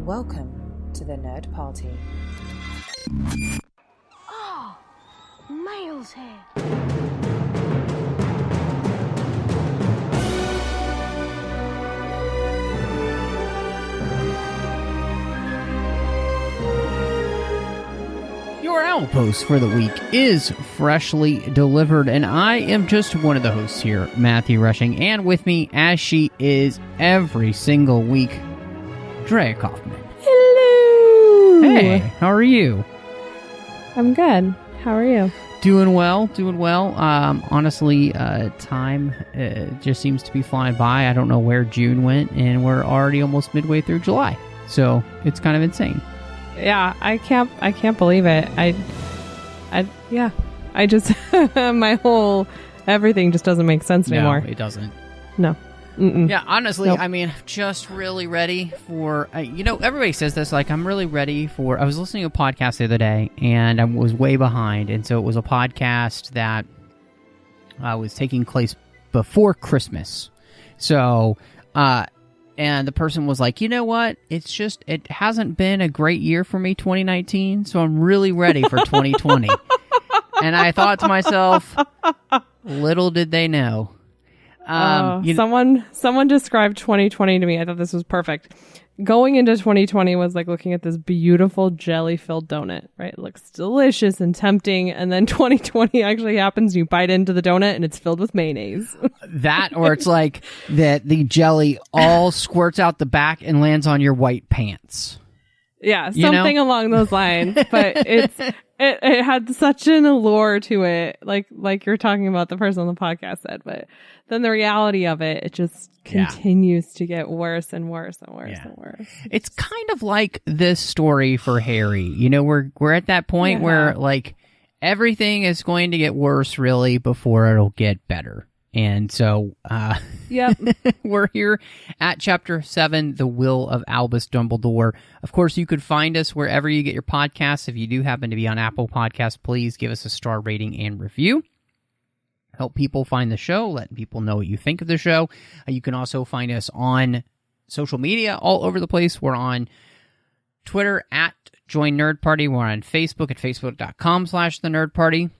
Welcome to the Nerd Party. Oh, Miles here. Your owl post for the week is freshly delivered, and I am just one of the hosts here, Matthew Rushing, and with me, as she is every single week, Andrea Coffman. Hello! Hey, how are you? I'm good. How are you? Doing well. Honestly, time just seems to be flying by. I don't know where June went, and we're already almost midway through July, so it's kind of insane. Yeah, I can't believe it. I just my whole everything just doesn't make sense anymore. No, it doesn't. No. Mm-mm. Yeah, honestly, Nope. I mean, just really ready for, everybody says this, like, I'm really ready for, I was listening to a podcast the other day, and I was way behind, and so it was a podcast that was taking place before Christmas. So, and the person was like, you know what, it hasn't been a great year for me, 2019, so I'm really ready for 2020. And I thought to myself, little did they know. Someone described 2020 to me. I thought this was perfect. Going into 2020 was like looking at this beautiful jelly-filled donut, right? It looks delicious and tempting, and then 2020 actually happens. You bite into the donut, and it's filled with mayonnaise. That, or it's like that the jelly all squirts out the back and lands on your white pants. Yeah, something along those lines. But it had such an allure to it, like you're talking about, the person on the podcast said. But then the reality of it just continues to get worse and worse and worse and worse. It's kind of like this story for Harry. You know, we're at that point where like everything is going to get worse really before it'll get better. And so, we're here at Chapter 7, The Will of Albus Dumbledore. Of course, you could find us wherever you get your podcasts. If you do happen to be on Apple Podcasts, please give us a star rating and review. Help people find the show, let people know what you think of the show. You can also find us on social media all over the place. We're on Twitter at Join Nerd Party. We're on Facebook at facebook.com/The Nerd Party.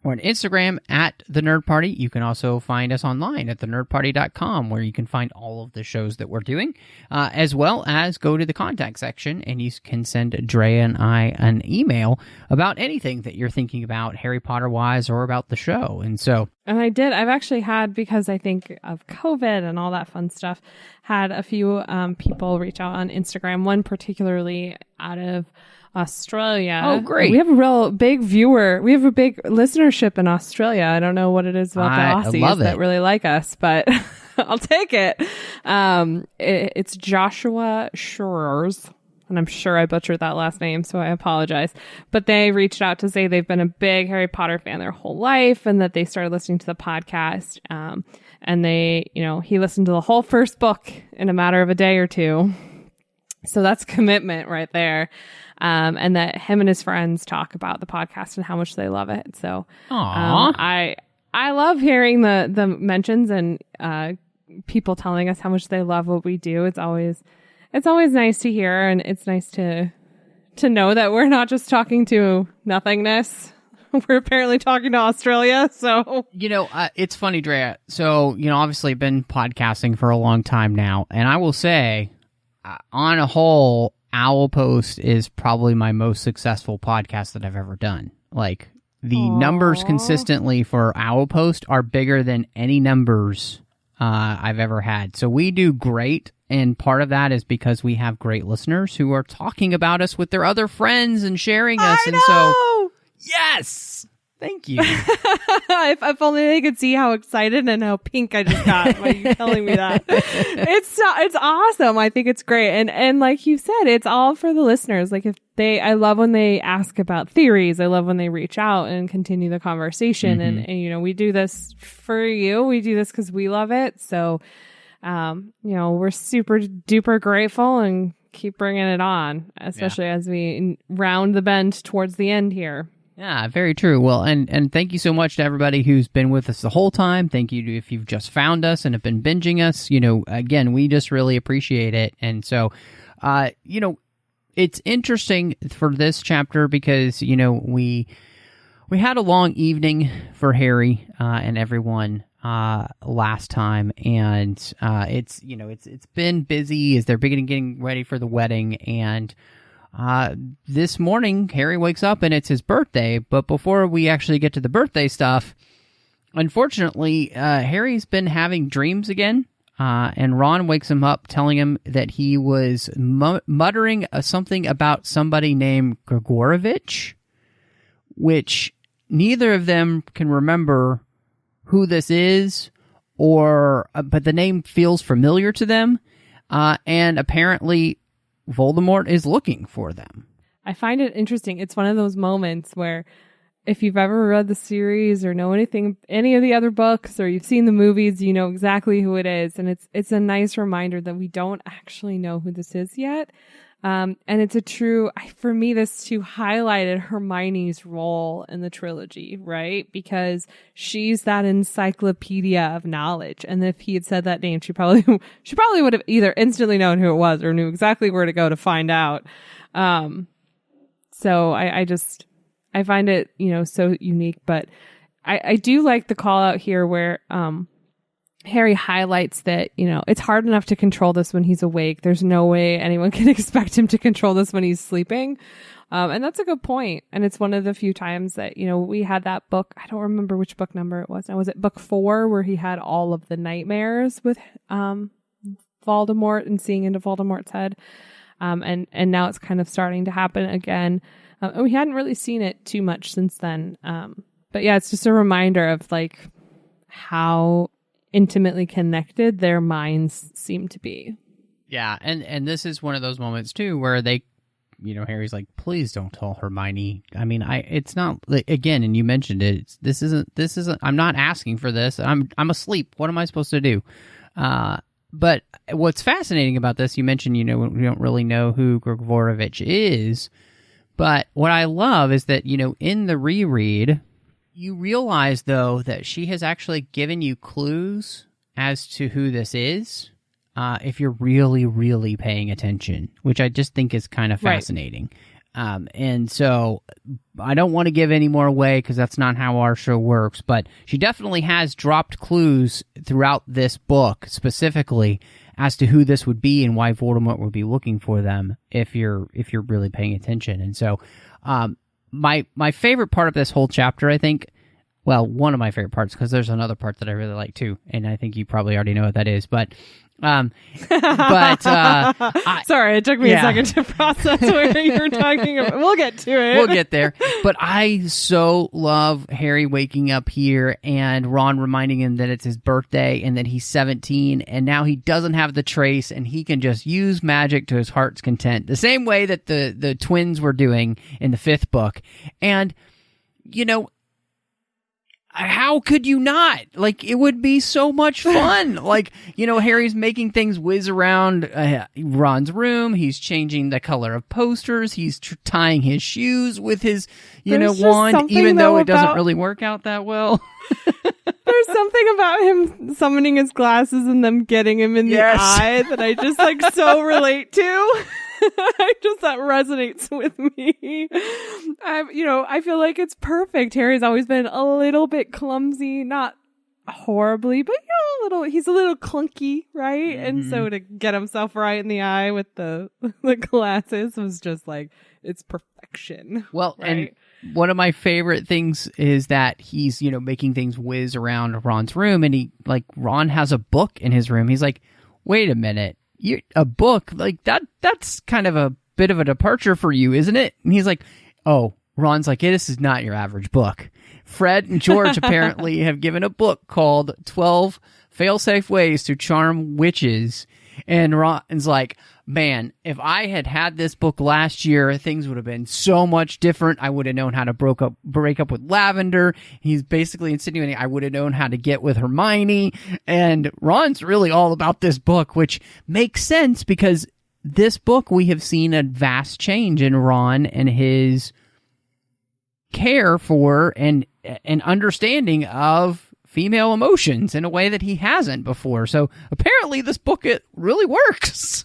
We're on Instagram at The Nerd Party. You can also find us online at thenerdparty.com, where you can find all of the shows that we're doing, as well as go to the contact section, and you can send Drea and I an email about anything that you're thinking about Harry Potter-wise or about the show. And I've actually had, because I think of COVID and all that fun stuff, had a few people reach out on Instagram, one particularly out of Australia. Oh, great. We have a real big viewer. We have a big listenership in Australia. I don't know what it is about the Aussies that really like us, but I'll take it. It's Joshua Schurz, and I'm sure I butchered that last name, so I apologize. But they reached out to say they've been a big Harry Potter fan their whole life, and that they started listening to the podcast. And he listened to the whole first book in a matter of a day or two. So that's commitment right there. And that him and his friends talk about the podcast and how much they love it. So I love hearing the mentions and people telling us how much they love what we do. It's always nice to hear, and it's nice to know that we're not just talking to nothingness. We're apparently talking to Australia. So it's funny, Drea. So obviously I've been podcasting for a long time now, and I will say, on a whole, Owl Post is probably my most successful podcast that I've ever done. Like, the numbers consistently for Owl Post are bigger than any numbers I've ever had. So we do great, and part of that is because we have great listeners who are talking about us with their other friends and sharing us. I know! Yes! Thank you. if only they could see how excited and how pink I just got by you telling me that. It's awesome. I think it's great. And like you said, it's all for the listeners. Like, I love when they ask about theories. I love when they reach out and continue the conversation. Mm-hmm. And we do this for you. We do this because we love it. So, we're super duper grateful and keep bringing it on, especially as we round the bend towards the end here. Yeah, very true. Well, and thank you so much to everybody who's been with us the whole time. Thank you if you've just found us and have been binging us. Again, we just really appreciate it. And so It's interesting for this chapter because, we had a long evening for Harry and everyone last time, and it's been busy as they're getting ready for the wedding, and this morning Harry wakes up and it's his birthday. But before we actually get to the birthday stuff, unfortunately, Harry's been having dreams again. And Ron wakes him up telling him that he was muttering something about somebody named Gregorovitch, which neither of them can remember who this is, but the name feels familiar to them, and apparently Voldemort is looking for them. I find it interesting. It's one of those moments where if you've ever read the series or know any of the other books, or you've seen the movies, you know exactly who it is. And it's a nice reminder that we don't actually know who this is yet. And it's for me, this too highlighted Hermione's role in the trilogy, right? Because she's that encyclopedia of knowledge. And if he had said that name, she probably would have either instantly known who it was or knew exactly where to go to find out. So I find it, so unique, but I do like the call out here where, Harry highlights that, it's hard enough to control this when he's awake. There's no way anyone can expect him to control this when he's sleeping. And that's a good point. And it's one of the few times that, we had that book. I don't remember which book number it was. Now, was it book 4 where he had all of the nightmares with, Voldemort and seeing into Voldemort's head? And now it's kind of starting to happen again. And we hadn't really seen it too much since then. But yeah, it's just a reminder of how intimately connected their minds seem to be. Yeah, and this is one of those moments too where they, Harry's like, please don't tell Hermione. I mean, it's not, again, and you mentioned it. This isn't. I'm not asking for this. I'm asleep. What am I supposed to do? But what's fascinating about this, you mentioned, we don't really know who Gregorovitch is. But what I love is that, in the reread, you realize, though, that she has actually given you clues as to who this is, if you're really, really paying attention, which I just think is kind of fascinating. Right. And so I don't want to give any more away because that's not how our show works, but she definitely has dropped clues throughout this book specifically as to who this would be and why Voldemort would be looking for them if you're really paying attention. And so my favorite part of this whole chapter, I think, well, one of my favorite parts, because there's another part that I really like too, and I think you probably already know what that is, but sorry, it took me a second to process what you were talking about. We'll get to it. We'll get there. But I so love Harry waking up here and Ron reminding him that it's his birthday and that he's 17 and now he doesn't have the trace and he can just use magic to his heart's content. The same way that the twins were doing in the 5th book. And, how could you not? It would be so much fun. Harry's making things whiz around Ron's room. He's changing the color of posters. He's tying his shoes with his, wand, even though it doesn't really work out that well. There's something about him summoning his glasses and them getting him in the eye that I just so relate to. That resonates with me. I feel like it's perfect. Harry's always been a little bit clumsy, not horribly, but he's a little clunky, right? Mm-hmm. And so to get himself right in the eye with the glasses was just it's perfection. Well, right? And one of my favorite things is that he's, making things whiz around Ron's room, and Ron has a book in his room. He's like, wait a minute. A book that's kind of a bit of a departure for you, isn't it? And he's like, oh, Ron's like, this is not your average book. Fred and George apparently have given a book called 12 Failsafe Ways to Charm Witches. And Ron's like, man, if I had this book last year, things would have been so much different. I would have known how to break up with Lavender. He's basically insinuating I would have known how to get with Hermione. And Ron's really all about this book, which makes sense because this book we have seen a vast change in Ron and his care for and understanding of female emotions in a way that he hasn't before. So apparently this book, it really works.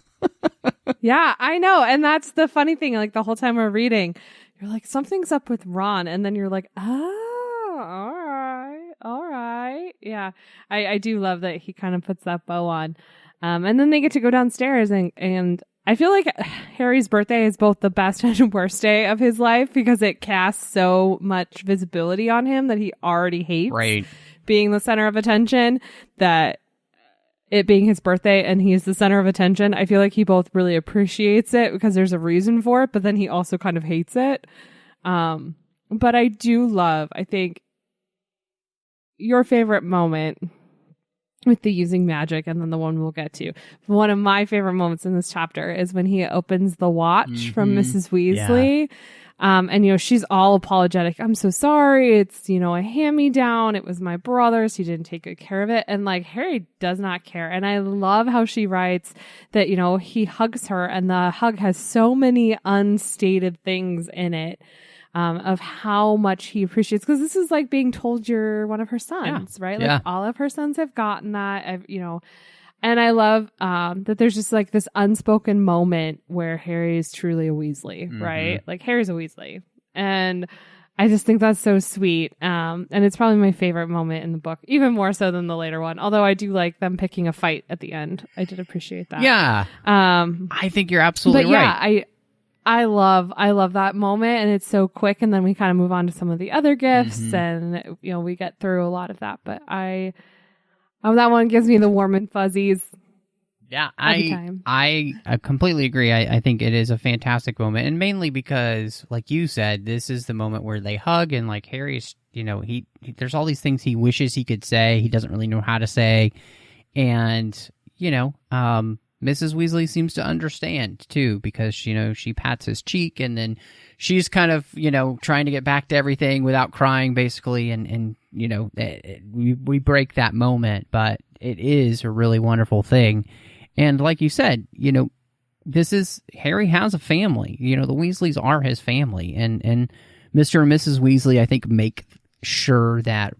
Yeah, I know. And that's the funny thing. Like the whole time we're reading, you're like, something's up with Ron. And then you're like, oh, all right. All right. Yeah. I do love that he kind of puts that bow on. And then they get to go downstairs and I feel like Harry's birthday is both the best and worst day of his life because it casts so much visibility on him that he already hates being the center of attention, that it being his birthday and he's the center of attention, I feel like he both really appreciates it because there's a reason for it, but then he also kind of hates it. But I do love, I think, your favorite moment with the using magic, and then the one we'll get to. One of my favorite moments in this chapter is when he opens the watch from Mrs. Weasley. Yeah. And, she's all apologetic. I'm so sorry. It's, a hand-me-down. It was my brother's. He didn't take good care of it. And, Harry does not care. And I love how she writes that, he hugs her, and the hug has so many unstated things in it. Of how much he appreciates, because this is like being told you're one of her sons, right? Like all of her sons have gotten that, and I love that there's just like this unspoken moment where Harry is truly a Weasley, right? Like Harry's a Weasley, and I just think that's so sweet. And it's probably my favorite moment in the book, even more so than the later one. Although I do like them picking a fight at the end. I did appreciate that. Yeah. I think you're absolutely right. I love that moment, and it's so quick, and then we kind of move on to some of the other gifts, and we get through a lot of that. But that one gives me the warm and fuzzies. Yeah, I completely agree. I think it is a fantastic moment, and mainly because, like you said, this is the moment where they hug, and like Harry's, he there's all these things he wishes he could say, he doesn't really know how to say, and Mrs. Weasley seems to understand, too, because, she pats his cheek, and then she's kind of, trying to get back to everything without crying, basically, and we break that moment, but it is a really wonderful thing. And like you said, Harry has a family. The Weasleys are his family, and Mr. and Mrs. Weasley, I think, make sure that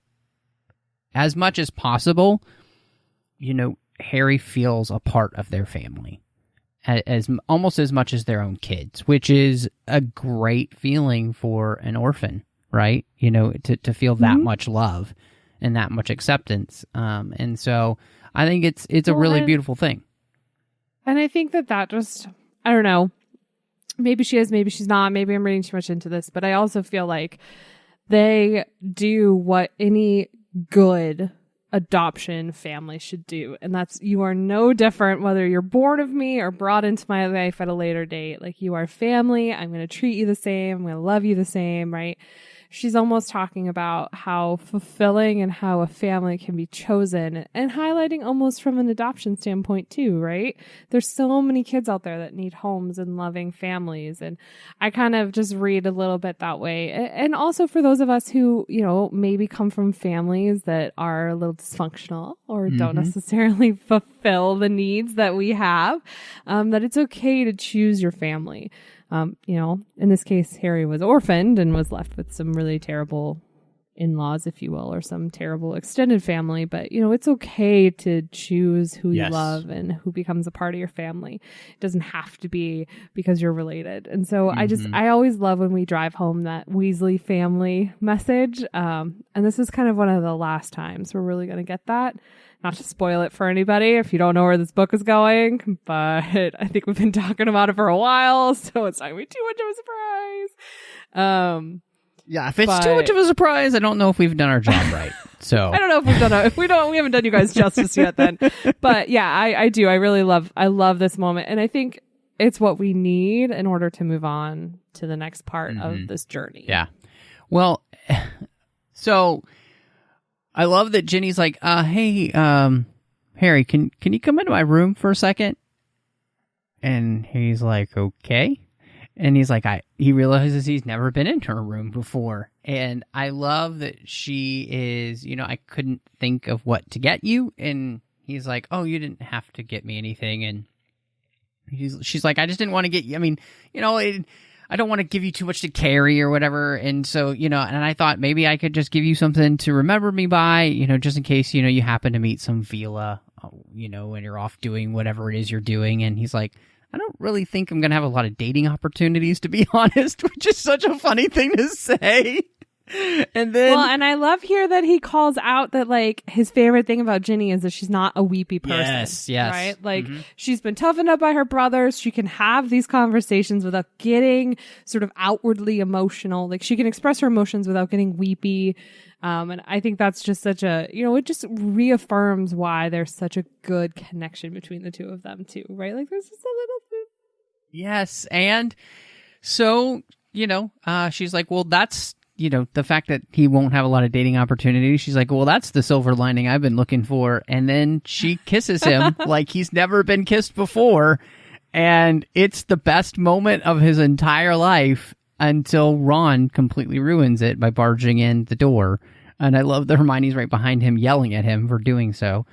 as much as possible, Harry feels a part of their family as almost as much as their own kids, which is a great feeling for an orphan, right? To feel that much love and that much acceptance. And so I think it's a really beautiful thing. And I think that just, I don't know, maybe she is, maybe she's not, maybe I'm reading too much into this, but I also feel like they do what any good adoption family should do, and that's, you are no different whether you're born of me or brought into my life at a later date. Like, you are family. I'm going to treat you the same. I'm going to love you the same, right? She's almost talking about how fulfilling and how a family can be chosen, and highlighting almost from an adoption standpoint too, right? There's so many kids out there that need homes and loving families. And I kind of just read a little bit that way. And also for those of us who, maybe come from families that are a little dysfunctional or don't necessarily fulfill the needs that we have, that it's okay to choose your family. In this case, Harry was orphaned and was left with some really terrible in-laws, if you will, or some terrible extended family. But, it's okay to choose who you love and who becomes a part of your family. It doesn't have to be because you're related. And so I always love when we drive home that Weasley family message. And this is kind of one of the last times we're really going to get that. Not to spoil it for anybody if you don't know where this book is going, but I think we've been talking about it for a while, so it's not going to be too much of a surprise. Yeah, if it's too much of a surprise, I don't know if we've done our job right. So I don't know if we've done it. We haven't done you guys justice yet then. But yeah, I do. I love this moment, and I think it's what we need in order to move on to the next part of this journey. Yeah. Well, so I love that Ginny's like, hey, Harry, can you come into my room for a second? And he's like, okay. And he's like, he realizes he's never been in her room before. And I love that she is, I couldn't think of what to get you. And he's like, oh, you didn't have to get me anything. And she's like, I just didn't want to get you. I mean, I don't want to give you too much to carry or whatever. And so, and I thought maybe I could just give you something to remember me by, just in case, you happen to meet some Vila when you're off doing whatever it is you're doing. And he's like, I don't really think I'm going to have a lot of dating opportunities, to be honest, which is such a funny thing to say. And then, well, and I love here that he calls out that like his favorite thing about Ginny is that she's not a weepy person. Yes. Right? Like she's been toughened up by her brothers. She can have these conversations without getting sort of outwardly emotional. Like she can express her emotions without getting weepy. And I think that's just such a, it just reaffirms why there's such a good connection between the two of them too, right? Like there's just a little bit. Yes. And so, she's like, well, that's, the fact that he won't have a lot of dating opportunities. She's like, well, that's the silver lining I've been looking for. And then she kisses him like he's never been kissed before. And it's the best moment of his entire life until Ron completely ruins it by barging in the door. And I love that Hermione's right behind him yelling at him for doing so.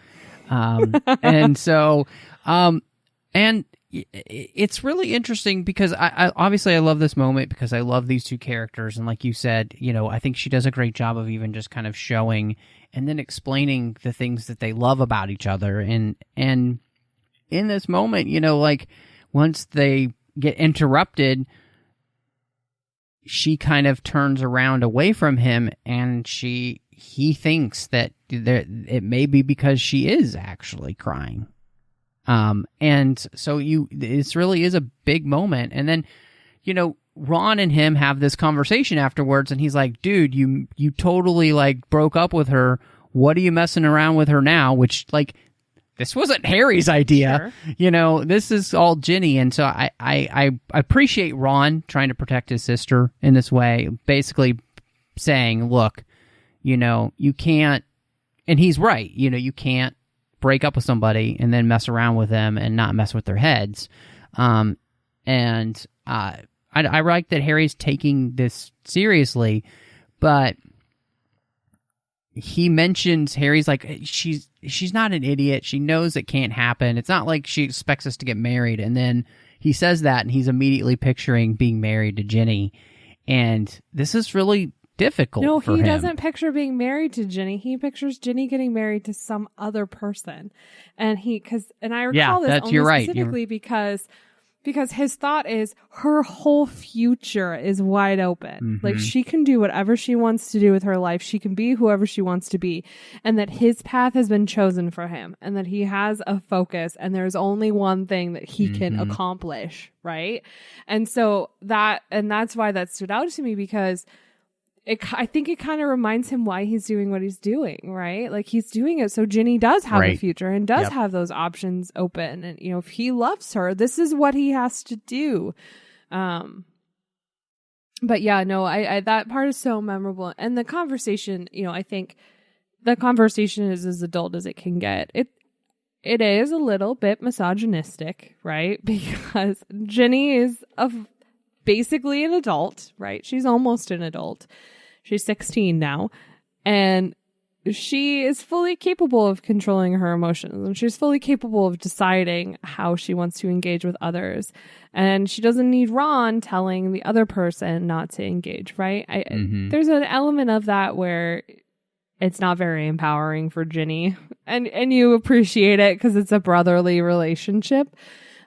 And so, and it's really interesting because I obviously I love this moment because I love these two characters. And like you said, I think she does a great job of even just kind of showing and then explaining the things that they love about each other. And in this moment, like once they get interrupted, she kind of turns around away from him and he thinks that it may be because she is actually crying. And so this really is a big moment. And then, Ron and him have this conversation afterwards and he's like, dude, you totally like broke up with her. What are you messing around with her now? Which like, this wasn't Harry's idea. Sure. This is all Ginny. And so I appreciate Ron trying to protect his sister in this way, basically saying, look, you can't, and he's right, you can't break up with somebody and then mess around with them and not mess with their heads. And I like that Harry's taking this seriously, but he mentions Harry's like, she's not an idiot. She knows it can't happen. It's not like she expects us to get married. And then he says that and he's immediately picturing being married to Ginny. And this is really difficult for him. No, he doesn't picture being married to Ginny. He pictures Ginny getting married to some other person. And I recall this only specifically because his thought is her whole future is wide open. Mm-hmm. Like she can do whatever she wants to do with her life. She can be whoever she wants to be. And that his path has been chosen for him and that he has a focus and there's only one thing that he can accomplish. Right. And so that's why that stood out to me because I think it kind of reminds him why he's doing what he's doing, right? Like he's doing it so Ginny does have a future and does have those options open. And, if he loves her, this is what he has to do. But yeah, no, I that part is so memorable. And the conversation, I think the conversation is as adult as it can get. It is a little bit misogynistic, right? Because Ginny is basically an adult, right? She's almost an adult. She's 16 now. And she is fully capable of controlling her emotions. And she's fully capable of deciding how she wants to engage with others. And she doesn't need Ron telling the other person not to engage, right? There's an element of that where it's not very empowering for Ginny. And you appreciate it because it's a brotherly relationship.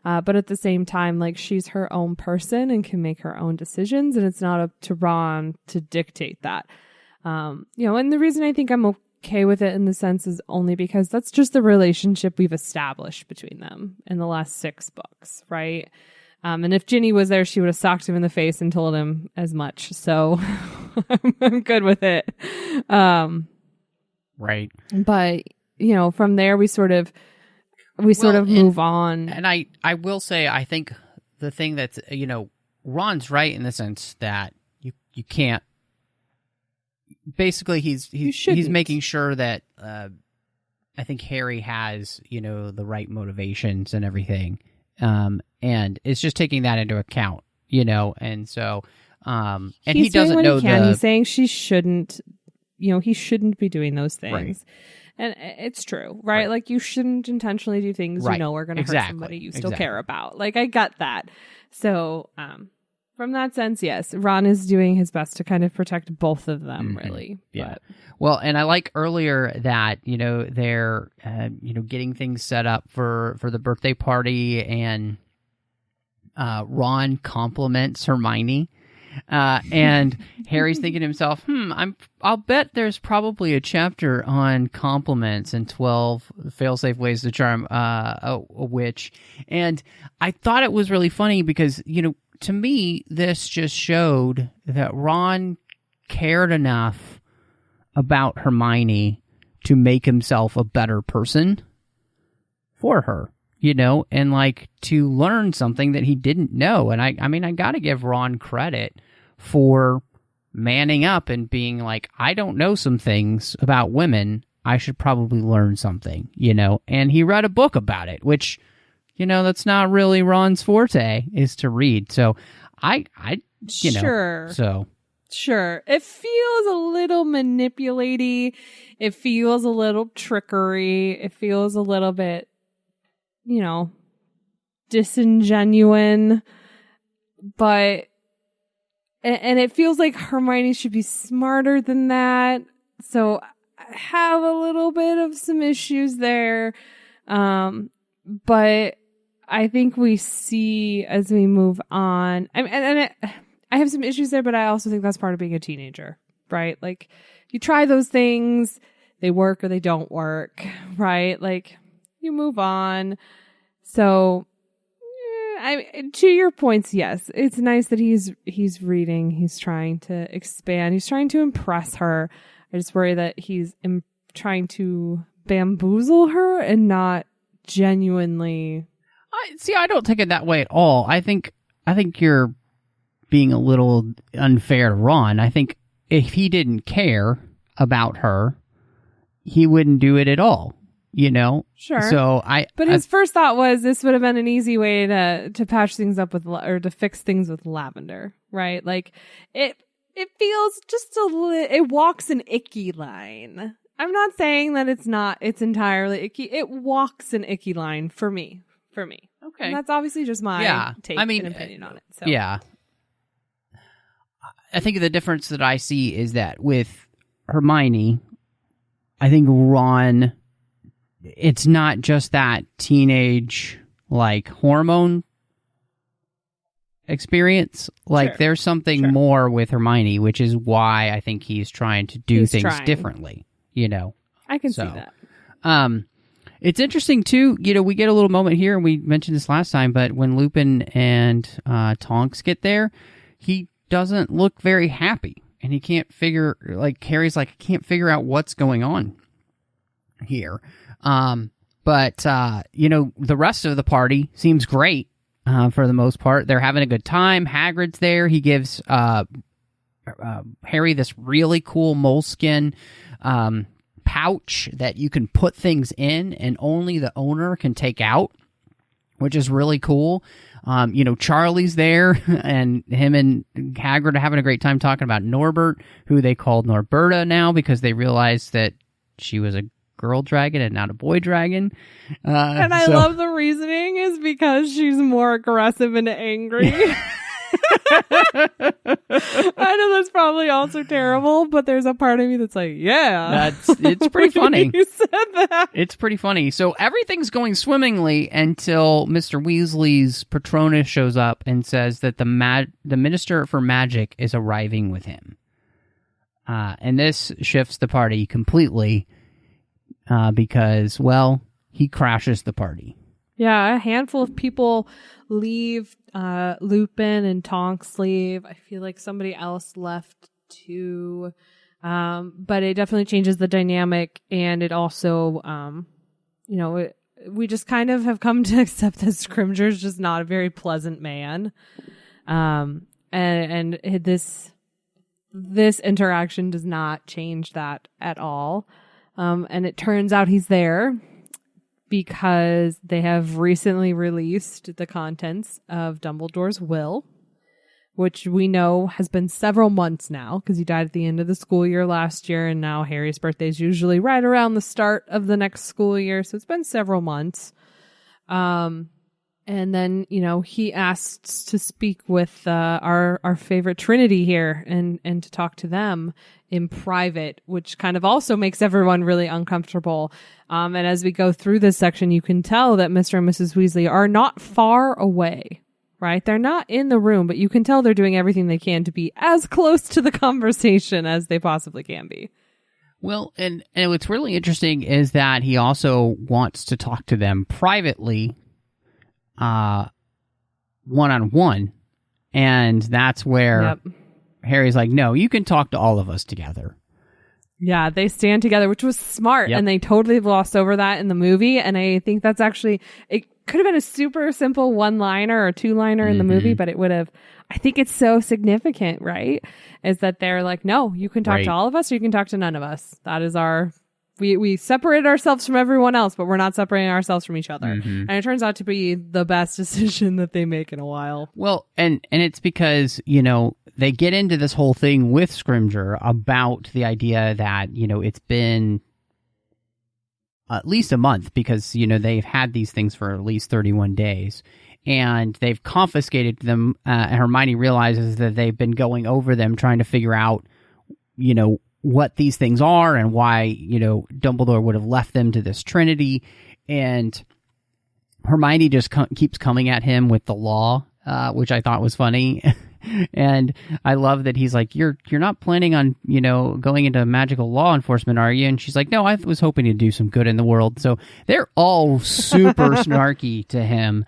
But at the same time, like she's her own person and can make her own decisions, and it's not up to Ron to dictate that. And the reason I think I'm okay with it in the sense is only because that's just the relationship we've established between them in the last 6 books, right? And if Ginny was there, she would have socked him in the face and told him as much. So I'm good with it. Right. But, from there we sort of move on. And I will say, I think the thing that's, Ron's right in the sense that you can't, basically he's making sure that, I think Harry has, the right motivations and everything. And it's just taking that into account, and so, and he doesn't know he's saying she shouldn't, he shouldn't be doing those things. Right. And it's true, right? Like you shouldn't intentionally do things are going to hurt somebody you still care about. Like I get that. So, From that sense, yes. Ron is doing his best to kind of protect both of them, really. Yeah. Well, and I like earlier that, they're, getting things set up for the birthday party, and Ron compliments Hermione. And Harry's thinking to himself, I'll bet there's probably a chapter on compliments and 12 fail-safe ways to charm a witch. And I thought it was really funny because, to me, this just showed that Ron cared enough about Hermione to make himself a better person for her, and like to learn something that he didn't know. And I mean, I got to give Ron credit for manning up and being like, I don't know some things about women. I should probably learn something, and he read a book about it, which, that's not really Ron's forte, is to read. So Sure. So sure. It feels a little manipulating. It feels a little trickery. It feels a little bit, disingenuine, but, and it feels like Hermione should be smarter than that. So I have a little bit of some issues there. But I think we see as we move on, I have some issues there, but I also think that's part of being a teenager, right? Like, you try those things, they work or they don't work, right? Like, you move on. So, to your points, yes, it's nice that he's reading, he's trying to expand, he's trying to impress her. I just worry that he's trying to bamboozle her and not genuinely. I don't take it that way at all. I think you're being a little unfair to Ron. I think if he didn't care about her, he wouldn't do it at all. Sure. So But his first thought was this would have been an easy way to patch things up with, or to fix things with lavender, right? Like, it feels just it walks an icky line. I'm not saying that it's entirely icky. It walks an icky line for me. Okay. And that's obviously just my take and opinion on it. So. Yeah. I think the difference that I see is that with Hermione, I think Ron, it's not just that teenage, like, hormone experience. Like, there's something more with Hermione, which is why I think he's trying to do things differently, I can see that. It's interesting, too, we get a little moment here, and we mentioned this last time, but when Lupin and Tonks get there, he doesn't look very happy, and he can't figure, like, Harry's like, I can't figure out what's going on here. But the rest of the party seems great, for the most part. They're having a good time. Hagrid's there. He gives, Harry this really cool moleskin, pouch that you can put things in and only the owner can take out, which is really cool. Charlie's there, and him and Hagrid are having a great time talking about Norbert, who they called Norberta now because they realized that she was a girl dragon and not a boy dragon. And I love the reasoning is because she's more aggressive and angry. I know that's probably also terrible, but there's a part of me that's like, it's pretty funny. You said that. It's pretty funny. So everything's going swimmingly until Mr. Weasley's Patronus shows up and says that the Minister for Magic is arriving with him. And this shifts the party completely because, well, he crashes the party. Yeah, a handful of people leave. Lupin and Tonks leave. I feel like somebody else left too. But it definitely changes the dynamic, and it also, we just kind of have come to accept that Scrimgeour's just not a very pleasant man. And this interaction does not change that at all. And it turns out he's there because they have recently released the contents of Dumbledore's will, which we know has been several months now because he died at the end of the school year last year, and now Harry's birthday is usually right around the start of the next school year, so it's been several months. And then, he asks to speak with our favorite Trinity here and to talk to them in private, which kind of also makes everyone really uncomfortable. And as we go through this section, you can tell that Mr. and Mrs. Weasley are not far away, right? They're not in the room, but you can tell they're doing everything they can to be as close to the conversation as they possibly can be. Well, and what's really interesting is that he also wants to talk to them privately, one-on-one, and that's where Harry's like, no, you can talk to all of us together. Yeah, they stand together, which was smart, and they totally glossed over that in the movie, and I think that's actually, it could have been a super simple one-liner or two-liner in the movie, but it would have, I think it's so significant, right? Is that they're like, no, you can talk to all of us or you can talk to none of us. That is our... We separate ourselves from everyone else, but we're not separating ourselves from each other. And it turns out to be the best decision that they make in a while. Well, and it's because, they get into this whole thing with Scrimgeour about the idea that, it's been at least a month because, they've had these things for at least 31 days. And they've confiscated them. And Hermione realizes that they've been going over them, trying to figure out, what these things are and why, Dumbledore would have left them to this Trinity. And Hermione just keeps coming at him with the law, which I thought was funny. And I love that he's like, you're not planning on, going into magical law enforcement, are you? And she's like, no, I was hoping to do some good in the world. So they're all super snarky to him.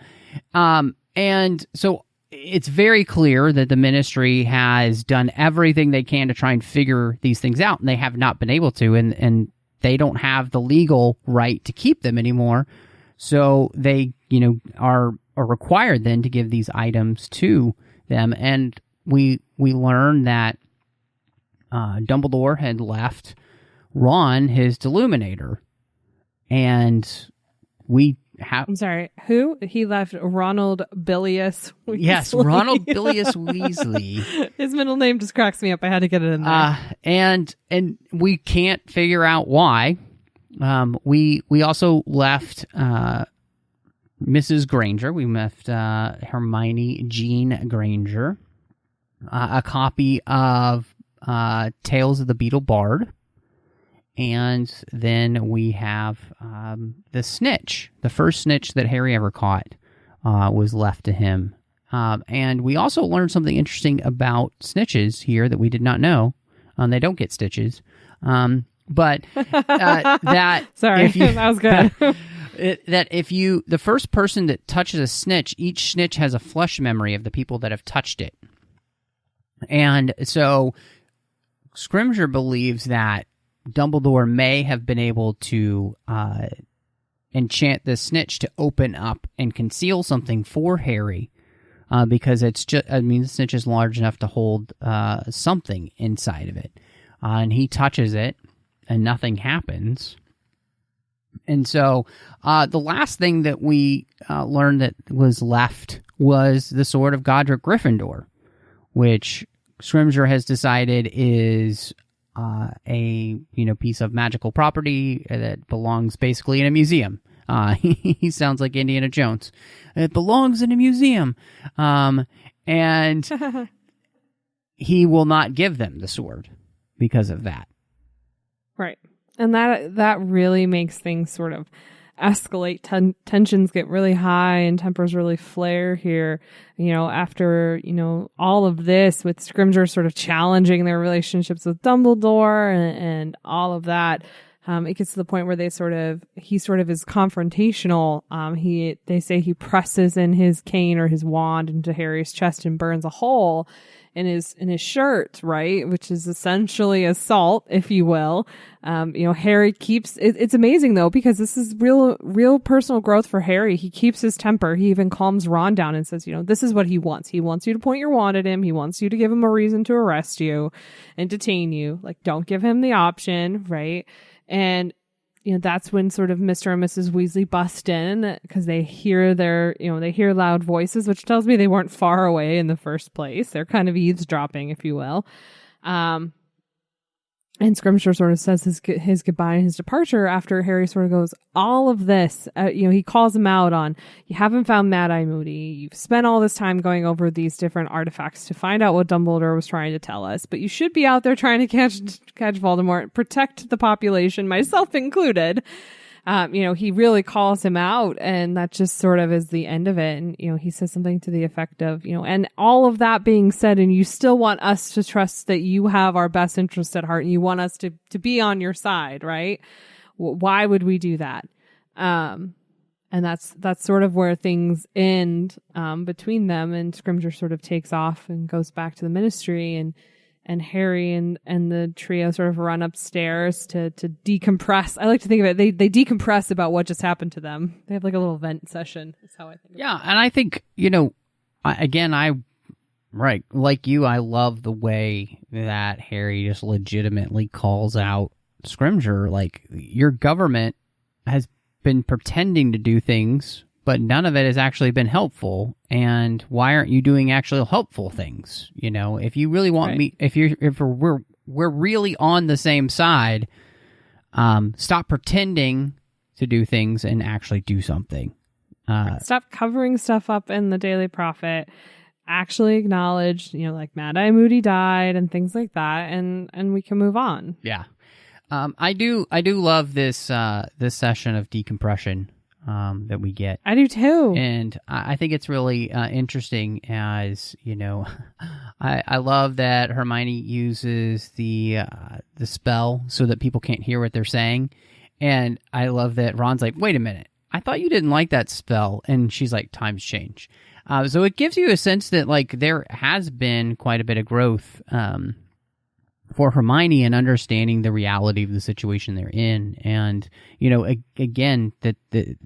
And so it's very clear that the Ministry has done everything they can to try and figure these things out, and they have not been able to, and they don't have the legal right to keep them anymore. So they, are required then to give these items to them. And we learn that Dumbledore had left Ron his Deluminator, and I'm sorry, who? He left Ronald Bilious Weasley. Yes, Ronald Bilious Weasley. His middle name just cracks me up. I had to get it in there. And we can't figure out why. We also left Mrs. Granger. We left Hermione Jean Granger a copy of Tales of the Beetle Bard. And then we have the snitch. The first snitch that Harry ever caught was left to him. And we also learned something interesting about snitches here that we did not know. They don't get stitches. But that... Sorry, that was good. that if the first person that touches a snitch, each snitch has a flesh memory of the people that have touched it. And so Scrimgeour believes that Dumbledore may have been able to enchant the snitch to open up and conceal something for Harry, because it's just, the snitch is large enough to hold something inside of it. And he touches it, and nothing happens. And so the last thing that we learned that was left was the Sword of Godric Gryffindor, which Scrimgeour has decided is a piece of magical property that belongs basically in a museum. He sounds like Indiana Jones. It belongs in a museum, and he will not give them the sword because of that. Right, and that really makes things sort of escalate. Tensions get really high and tempers really flare here. After all of this, with Scrimgeour sort of challenging their relationships with Dumbledore and all of that, it gets to the point where he sort of is confrontational. They say he presses in his cane or his wand into Harry's chest and burns a hole in his shirt, right? Which is essentially assault, if you will. Harry keeps it's amazing though, because this is real personal growth for Harry. He keeps his temper. He even calms Ron down and says, this is what he wants. He wants you to point your wand at him. He wants you to give him a reason to arrest you and detain you. Like, don't give him the option, right? And that's when sort of Mr. and Mrs. Weasley bust in, because they hear they hear loud voices, which tells me they weren't far away in the first place. They're kind of eavesdropping, if you will. And Scrimshaw sort of says his goodbye and his departure after Harry sort of goes, all of this, he calls him out on, you haven't found Mad-Eye Moody. You've spent all this time going over these different artifacts to find out what Dumbledore was trying to tell us. But you should be out there trying to catch Voldemort, protect the population, myself included. He really calls him out, and that just sort of is the end of it. And, he says something to the effect of, and all of that being said, and you still want us to trust that you have our best interest at heart and you want us to be on your side, right? Why would we do that? And that's sort of where things end, between them, and Scrimgeour sort of takes off and goes back to the Ministry, and Harry and the trio sort of run upstairs to decompress. I like to think of it. They decompress about what just happened to them. They have like a little vent session. That's how I think of it. Yeah, and I think, like you, I love the way that Harry just legitimately calls out Scrimgeour. Like, your government has been pretending to do things, but none of it has actually been helpful. And why aren't you doing actually helpful things? If you really want me, if we're really on the same side, stop pretending to do things and actually do something. Stop covering stuff up in the Daily Prophet. Actually acknowledge, like Mad-Eye Moody died and things like that, and we can move on. Yeah, I do love this session of decompression that we get. I do too. And I think it's really interesting, as I love that Hermione uses the spell so that people can't hear what they're saying. And I love that Ron's like, wait a minute, I thought you didn't like that spell. And she's like, times change. So it gives you a sense that like there has been quite a bit of growth for Hermione in understanding the reality of the situation they're in. And, again, that the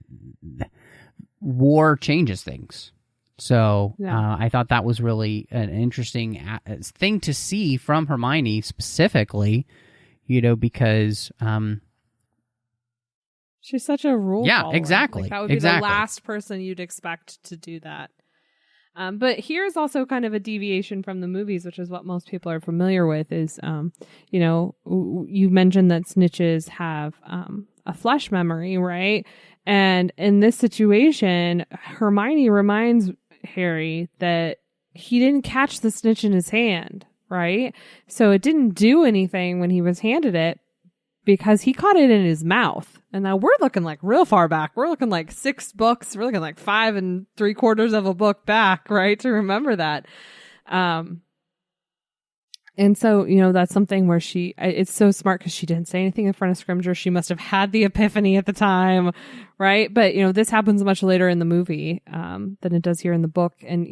war changes things. So I thought that was really an interesting thing to see from Hermione specifically, because... she's such a rule follower. Exactly. Like, that would be the last person you'd expect to do that. But here's also kind of a deviation from the movies, which is what most people are familiar with, is, you mentioned that snitches have a flesh memory, right? And in this situation, Hermione reminds Harry that he didn't catch the snitch in his hand, right? So it didn't do anything when he was handed it because he caught it in his mouth. And now we're looking like real far back. We're looking like 6 books. We're looking like 5 3/4 of a book back, right? To remember that. And so, that's something where it's so smart because she didn't say anything in front of Scrimgeour. She must have had the epiphany at the time, right? But, this happens much later in the movie than it does here in the book. And,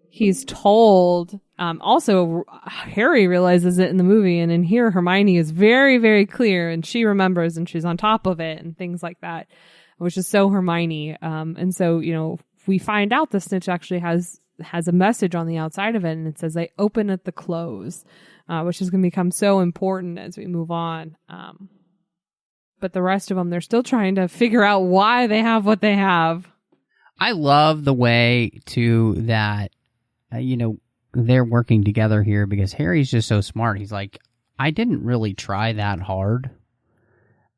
he's told, also Harry realizes it in the movie, and in here Hermione is very, very clear, and she remembers, and she's on top of it and things like that, which is so Hermione. And so, we find out the snitch actually has a message on the outside of it, and it says they open at the close, which is going to become so important as we move on. But the rest of them, they're still trying to figure out why they have what they have. I love the way too that they're working together here, because Harry's just so smart. He's like, I didn't really try that hard,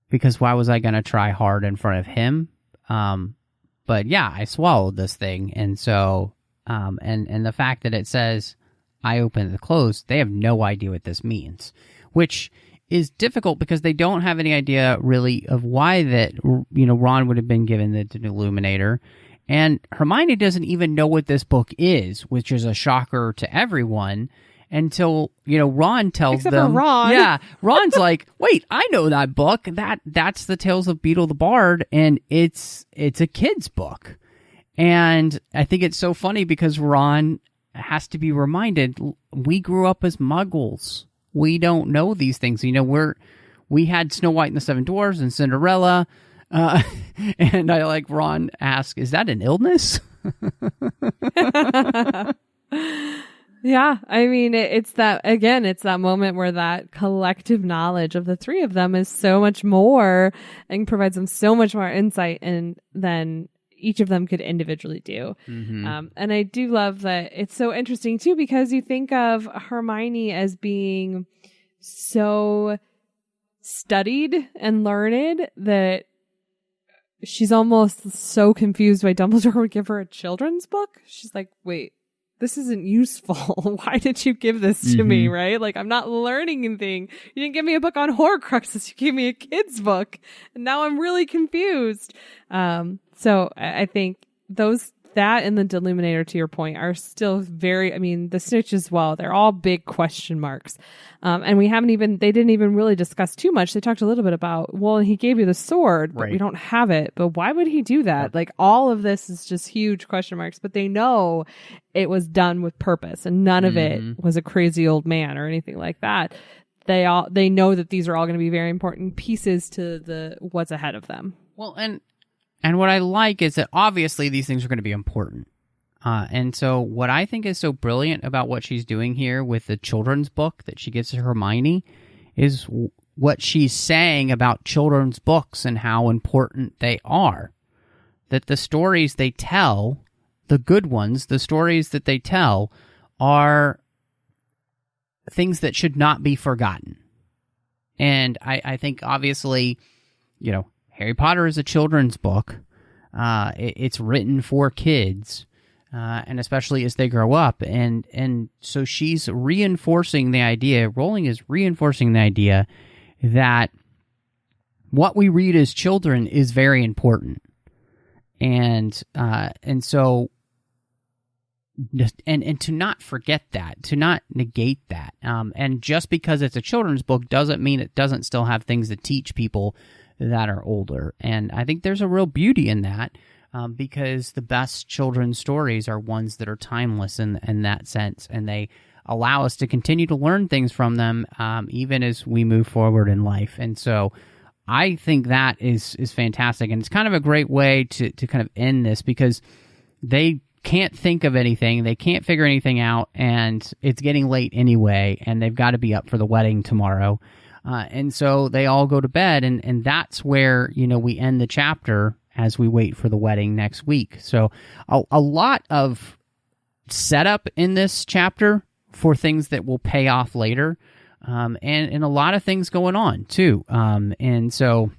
because why was I going to try hard in front of him? But yeah, I swallowed this thing. And so, and the fact that it says I opened the close, they have no idea what this means, which is difficult because they don't have any idea really of why that, Ron would have been given the Illuminator. And Hermione doesn't even know what this book is, which is a shocker to everyone, until, Ron tells Except them. For Ron. Yeah. Ron's like, wait, I know that book. That's the Tales of Beedle the Bard, and it's a kid's book. And I think it's so funny because Ron has to be reminded, we grew up as muggles. We don't know these things. We had Snow White and the Seven Dwarfs and Cinderella. And I like Ron ask, is that an illness? Yeah. I mean, it's that moment where that collective knowledge of the three of them is so much more and provides them so much more insight than each of them could individually do. Mm-hmm. And I do love that it's so interesting too, because you think of Hermione as being so studied and learned that she's almost so confused why Dumbledore would give her a children's book. She's like, wait, this isn't useful. Why did you give this to me, right? Like, I'm not learning anything. You didn't give me a book on Horcruxes. You gave me a kid's book. And now I'm really confused. So I think that and the Deluminator, to your point, are still the Snitch as well. They're all big question marks. And they didn't even really discuss too much. They talked a little bit about, well, he gave you the sword, but we don't have it. But why would he do that? Like, all of this is just huge question marks, but they know it was done with purpose and none of it was a crazy old man or anything like that. They know that these are all going to be very important pieces to what's ahead of them. Well, and what I like is that obviously these things are going to be important. And so what I think is so brilliant about what she's doing here with the children's book that she gives to Hermione is what she's saying about children's books and how important they are. That the stories they tell, the good ones, the stories that they tell are things that should not be forgotten. And I think obviously, Harry Potter is a children's book. It's written for kids, and especially as they grow up. And so she's reinforcing the idea, Rowling is reinforcing the idea that what we read as children is very important. And so, and to not forget that, to not negate that. And just because it's a children's book doesn't mean it doesn't still have things that teach people that are older. And I think there's a real beauty in that, because the best children's stories are ones that are timeless in that sense, and they allow us to continue to learn things from them, even as we move forward in life. And so I think that is fantastic, and it's kind of a great way to kind of end this, because they can't think of anything, they can't figure anything out, and it's getting late anyway, and they've got to be up for the wedding tomorrow. And so they all go to bed, and that's where, we end the chapter as we wait for the wedding next week. So a lot of setup in this chapter for things that will pay off later, and a lot of things going on, too. And so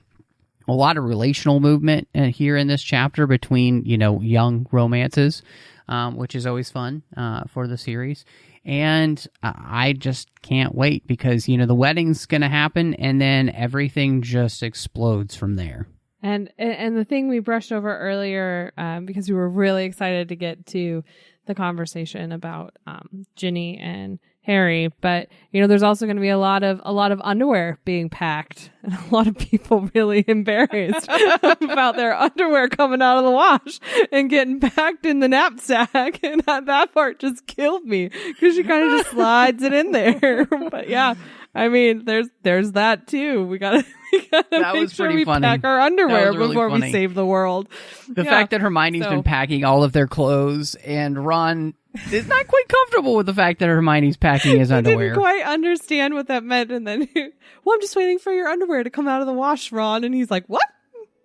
a lot of relational movement here in this chapter between, young romances, which is always fun for the series. And I just can't wait, because, the wedding's going to happen, and then everything just explodes from there. And the thing we brushed over earlier, because we were really excited to get to the conversation about Ginny and Harry, but there's also going to be a lot of underwear being packed, and a lot of people really embarrassed about their underwear coming out of the wash and getting packed in the knapsack, and that part just killed me, because she kind of just slides it in there. But yeah, I mean, there's that too. We gotta make sure we pack our underwear before we save the world. The fact that Hermione's been packing all of their clothes, and Ron is not quite comfortable with the fact that Hermione's packing his underwear. Didn't quite understand what that meant, and then, I'm just waiting for your underwear to come out of the wash, Ron, and he's like, what?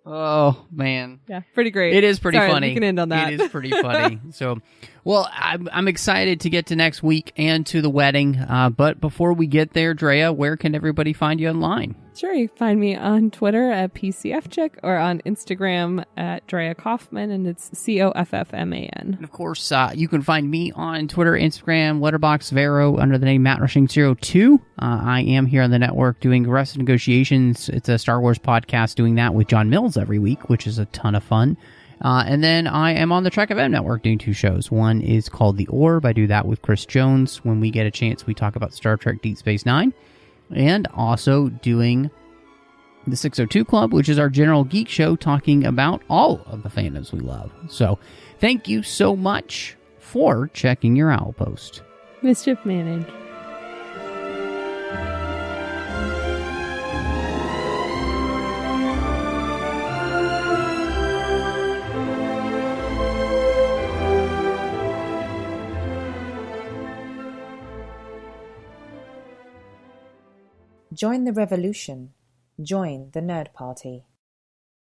Oh, man. Yeah, pretty great. It is pretty funny. We can end on that. It is pretty funny. So, well, I'm excited to get to next week and to the wedding. But before we get there, Drea, where can everybody find you online? Sure, you can find me on Twitter at PCFchick, or on Instagram at Drea Coffman, and it's Coffman. And of course, you can find me on Twitter, Instagram, Letterboxd, Vero, under the name MattRushing02. I am here on the network doing Arrested Negotiations. It's a Star Wars podcast, doing that with John Mills every week, which is a ton of fun. And then I am on the Trek FM network doing 2 shows. One is called The Orb. I do that with Chris Jones. When we get a chance, we talk about Star Trek Deep Space Nine. And also doing the 602 Club, which is our general geek show, talking about all of the fandoms we love. So thank you so much for checking your Owl Post. Mischief managed. Join the revolution. Join the Nerd Party.